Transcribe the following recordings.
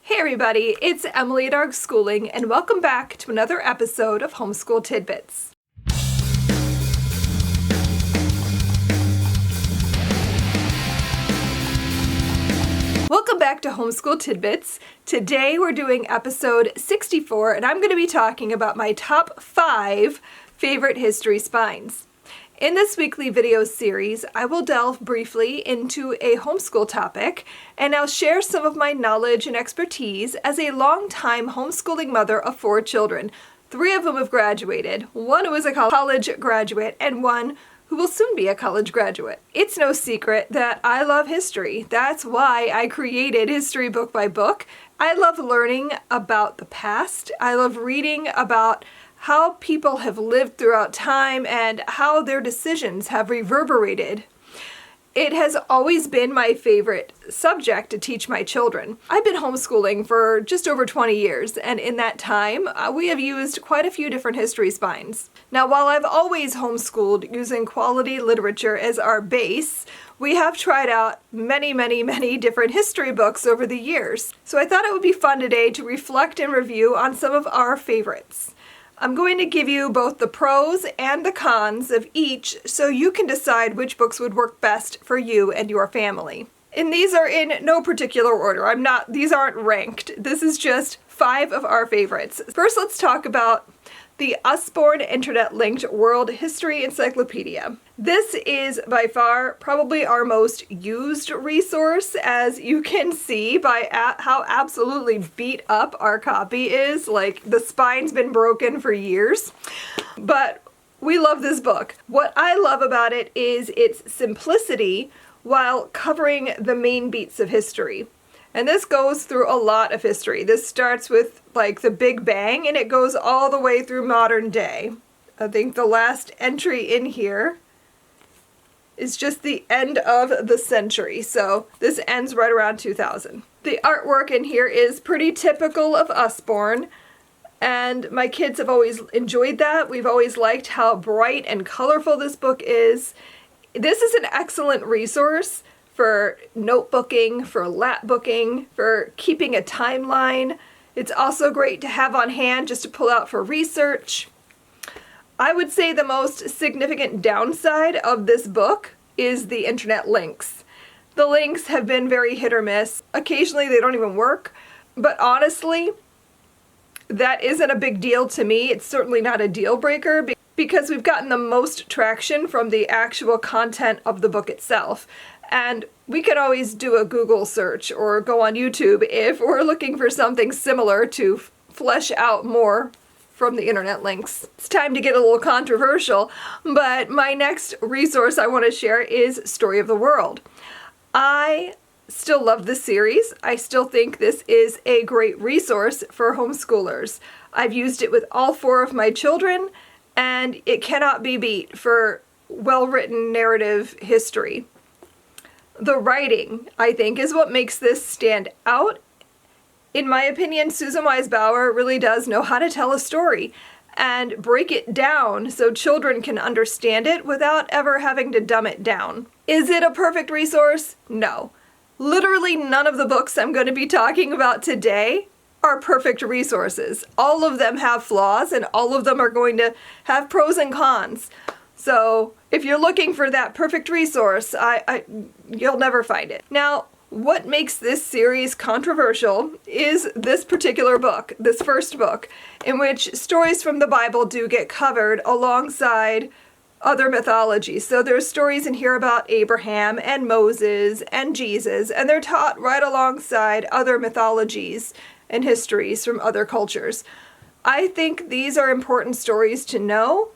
Hey everybody, it's Emily at Arg Schooling, and welcome back to another episode of Homeschool Tidbits. Welcome back to Homeschool Tidbits. Today we're doing episode 64, and I'm going to be talking about my top 5 favorite history spines. In this weekly video series, I will delve briefly into a homeschool topic, and I'll share some of my knowledge and expertise as a long-time homeschooling mother of 4 children. 3 of them have graduated, 1 who is a college graduate, and 1 who will soon be a college graduate. It's no secret that I love history. That's why I created History Book by Book. I love learning about the past. I love reading about how people have lived throughout time and how their decisions have reverberated. It has always been my favorite subject to teach my children. I've been homeschooling for just over 20 years, and in that time, we have used quite a few different history spines. Now, while I've always homeschooled using quality literature as our base, we have tried out many different history books over the years. So I thought it would be fun today to reflect and review on some of our favorites. I'm going to give you both the pros and the cons of each so you can decide which books would work best for you and your family. And these are in no particular order. These aren't ranked. This is just 5 of our favorites. First, let's talk about the Usborne Internet-linked World History Encyclopedia. This is by far probably our most used resource, as you can see by how absolutely beat up our copy is. Like, the spine's been broken for years. But we love this book. What I love about it is its simplicity while covering the main beats of history. And this goes through a lot of history. This starts with like the Big Bang and it goes all the way through modern day. I think the last entry in here is just the end of the century. So this ends right around 2000. The artwork in here is pretty typical of Usborne, and my kids have always enjoyed that. We've always liked how bright and colorful this book is. This is an excellent resource for notebooking, for lapbooking, for keeping a timeline. It's also great to have on hand just to pull out for research. I would say the most significant downside of this book is the internet links. The links have been very hit or miss. Occasionally they don't even work, but honestly, that isn't a big deal to me. It's certainly not a deal breaker because we've gotten the most traction from the actual content of the book itself. And we can always do a Google search or go on YouTube if we're looking for something similar to flesh out more from the internet links. It's time to get a little controversial, but my next resource I want to share is Story of the World. I still love this series. I still think this is a great resource for homeschoolers. I've used it with all 4 of my children, and it cannot be beat for well-written narrative history. The writing, I think, is what makes this stand out. In my opinion, Susan Wise Bauer really does know how to tell a story and break it down so children can understand it without ever having to dumb it down. Is it a perfect resource? No. Literally none of the books I'm going to be talking about today are perfect resources. All of them have flaws, and all of them are going to have pros and cons. So if you're looking for that perfect resource, you'll never find it. Now, what makes this series controversial is this particular book, this first book, in which stories from the Bible do get covered alongside other mythologies. So there's stories in here about Abraham and Moses and Jesus, and they're taught right alongside other mythologies and histories from other cultures. I think these are important stories to know,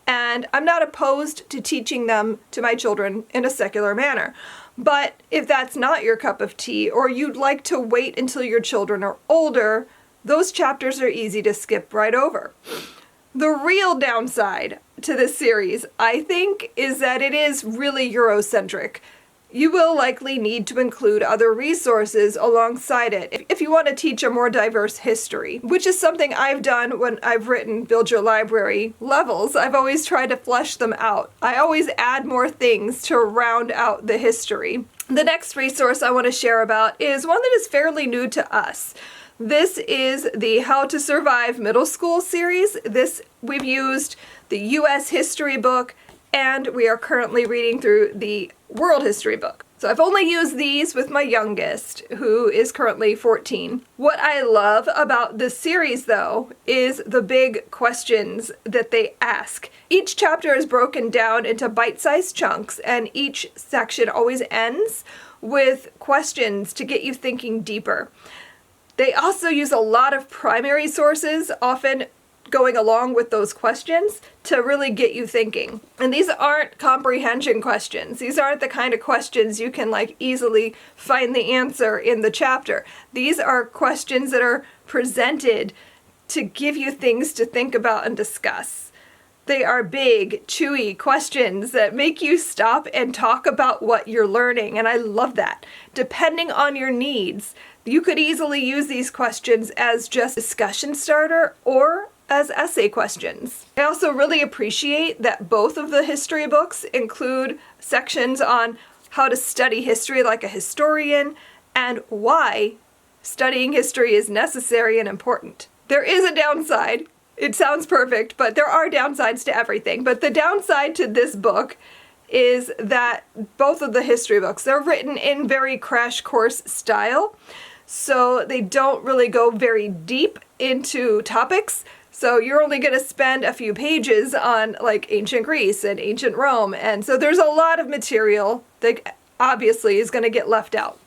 and I'm not opposed to teaching them to my children in a secular manner. But if that's not your cup of tea, or you'd like to wait until your children are older, those chapters are easy to skip right over. The real downside to this series, I think, is that it is really Eurocentric. You will likely need to include other resources alongside it if you want to teach a more diverse history, which is something I've done when I've written Build Your Library levels. I've always tried to flesh them out. I always add more things to round out the history. The next resource I want to share about is one that is fairly new to us. This is the How to Survive Middle School series. We've used the U.S. history book, and we are currently reading through the world history book. So I've only used these with my youngest, who is currently 14. What I love about this series, though, is the big questions that they ask. Each chapter is broken down into bite-sized chunks, and each section always ends with questions to get you thinking deeper. They also use a lot of primary sources, often going along with those questions, to really get you thinking. And these aren't comprehension questions. These aren't the kind of questions you can easily find the answer in the chapter. These are questions that are presented to give you things to think about and discuss. They are big, chewy questions that make you stop and talk about what you're learning, and I love that. Depending on your needs, you could easily use these questions as just discussion starter or as essay questions. I also really appreciate that both of the history books include sections on how to study history like a historian and why studying history is necessary and important. There is a downside. It sounds perfect, but there are downsides to everything. But the downside to this book is that both of the history books, they're written in very crash course style, so they don't really go very deep into topics. So you're only going to spend a few pages on ancient Greece and ancient Rome, and so there's a lot of material that obviously is going to get left out.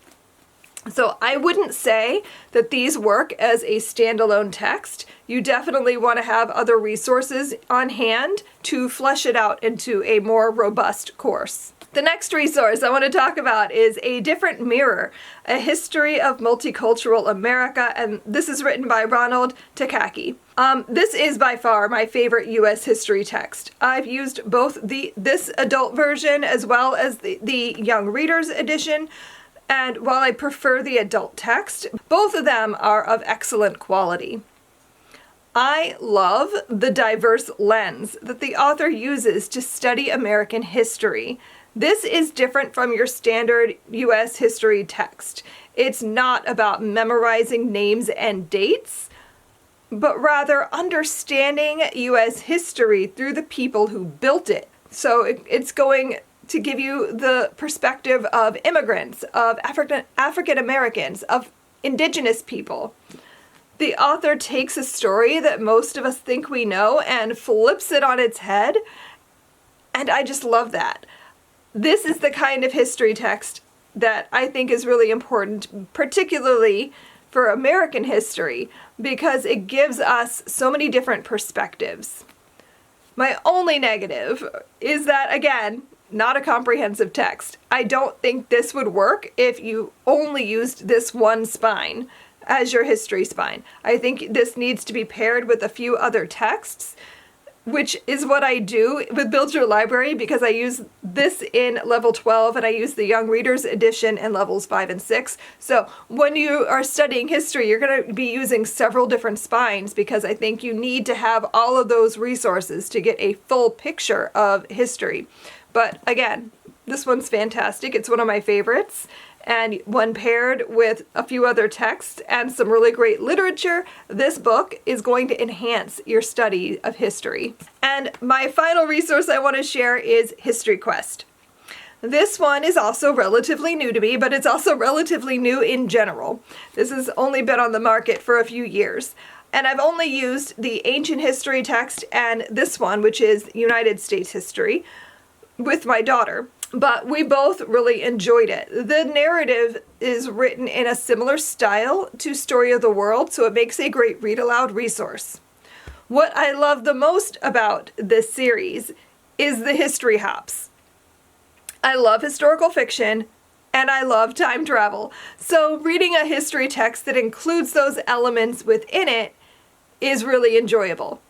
So I wouldn't say that these work as a standalone text. You definitely want to have other resources on hand to flesh it out into a more robust course. The next resource I want to talk about is A Different Mirror, A History of Multicultural America, and this is written by Ronald Takaki. This is by far my favorite U.S. history text. I've used both this adult version as well as the Young Readers edition, and while I prefer the adult text, both of them are of excellent quality. I love the diverse lens that the author uses to study American history. This is different from your standard U.S. history text. It's not about memorizing names and dates, but rather understanding U.S. history through the people who built it. So it's going to give you the perspective of immigrants, of African Americans, of indigenous people. The author takes a story that most of us think we know and flips it on its head, and I just love that. This is the kind of history text that I think is really important, particularly for American history, because it gives us so many different perspectives. My only negative is that, again, not a comprehensive text. I don't think this would work if you only used this one spine as your history spine. I think this needs to be paired with a few other texts, which is what I do with Build Your Library, because I use this in level 12 and I use the Young Readers edition in levels 5 and 6. So when you are studying history, you're going to be using several different spines, because I think you need to have all of those resources to get a full picture of history. But again, this one's fantastic. It's one of my favorites. And when paired with a few other texts and some really great literature, this book is going to enhance your study of history. And my final resource I want to share is History Quest. This one is also relatively new to me, but it's also relatively new in general. This has only been on the market for a few years. And I've only used the ancient history text and this one, which is United States history, with my daughter, but we both really enjoyed it. The narrative is written in a similar style to Story of the World, so it makes a great read-aloud resource. What I love the most about this series is the history hops. I love historical fiction, and I love time travel, so reading a history text that includes those elements within it is really enjoyable.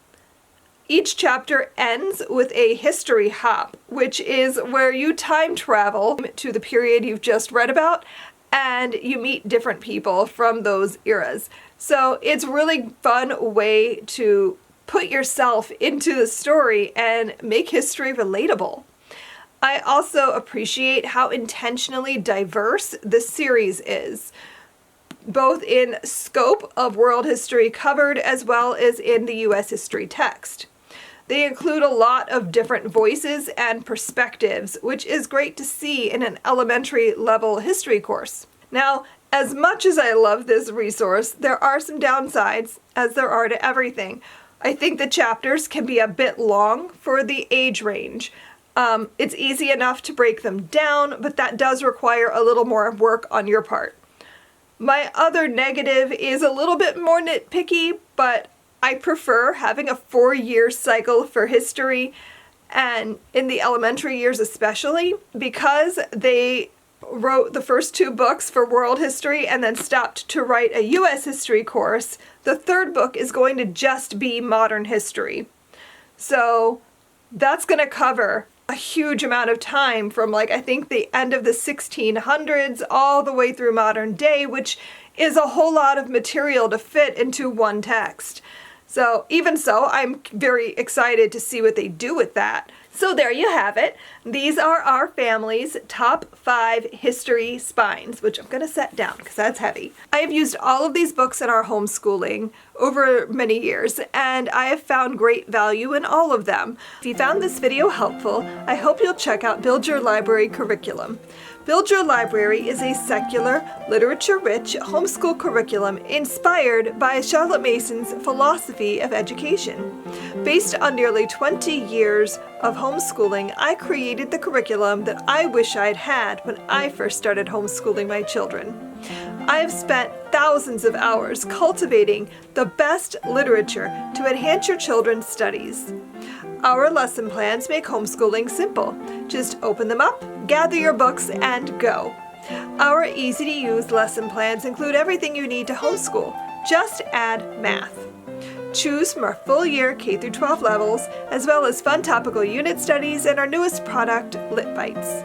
Each chapter ends with a history hop, which is where you time travel to the period you've just read about, and you meet different people from those eras. So it's a really fun way to put yourself into the story and make history relatable. I also appreciate how intentionally diverse this series is, both in scope of world history covered as well as in the U.S. history text. They include a lot of different voices and perspectives, which is great to see in an elementary level history course. Now, as much as I love this resource, there are some downsides, as there are to everything. I think the chapters can be a bit long for the age range. It's easy enough to break them down, but that does require a little more work on your part. My other negative is a little bit more nitpicky, but I prefer having a 4-year cycle for history, and in the elementary years especially, because they wrote the first 2 books for world history and then stopped to write a U.S. history course. The 3rd book is going to just be modern history. So that's going to cover a huge amount of time from I think the end of the 1600s all the way through modern day, which is a whole lot of material to fit into one text. So even so, I'm very excited to see what they do with that. So there you have it. These are our family's top 5 history spines, which I'm going to set down because that's heavy. I have used all of these books in our homeschooling over many years, and I have found great value in all of them. If you found this video helpful, I hope you'll check out Build Your Library curriculum. Build Your Library is a secular, literature-rich homeschool curriculum inspired by Charlotte Mason's philosophy of education. Based on nearly 20 years of homeschooling, I created the curriculum that I wish I'd had when I first started homeschooling my children. I have spent thousands of hours cultivating the best literature to enhance your children's studies. Our lesson plans make homeschooling simple. Just open them up, gather your books, and go. Our easy-to-use lesson plans include everything you need to homeschool. Just add math. Choose from our full-year K-12 levels, as well as fun topical unit studies and our newest product, Lit Bites.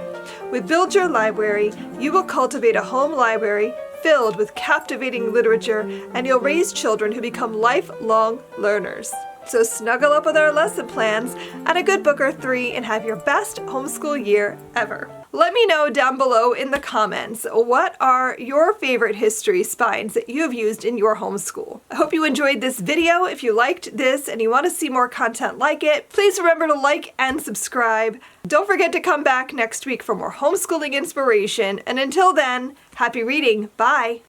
With Build Your Library, you will cultivate a home library filled with captivating literature, and you'll raise children who become lifelong learners. So snuggle up with our lesson plans, add a good book or 3, and have your best homeschool year ever. Let me know down below in the comments, what are your favorite history spines that you have used in your homeschool? I hope you enjoyed this video. If you liked this and you want to see more content like it, please remember to like and subscribe. Don't forget to come back next week for more homeschooling inspiration. And until then, happy reading. Bye.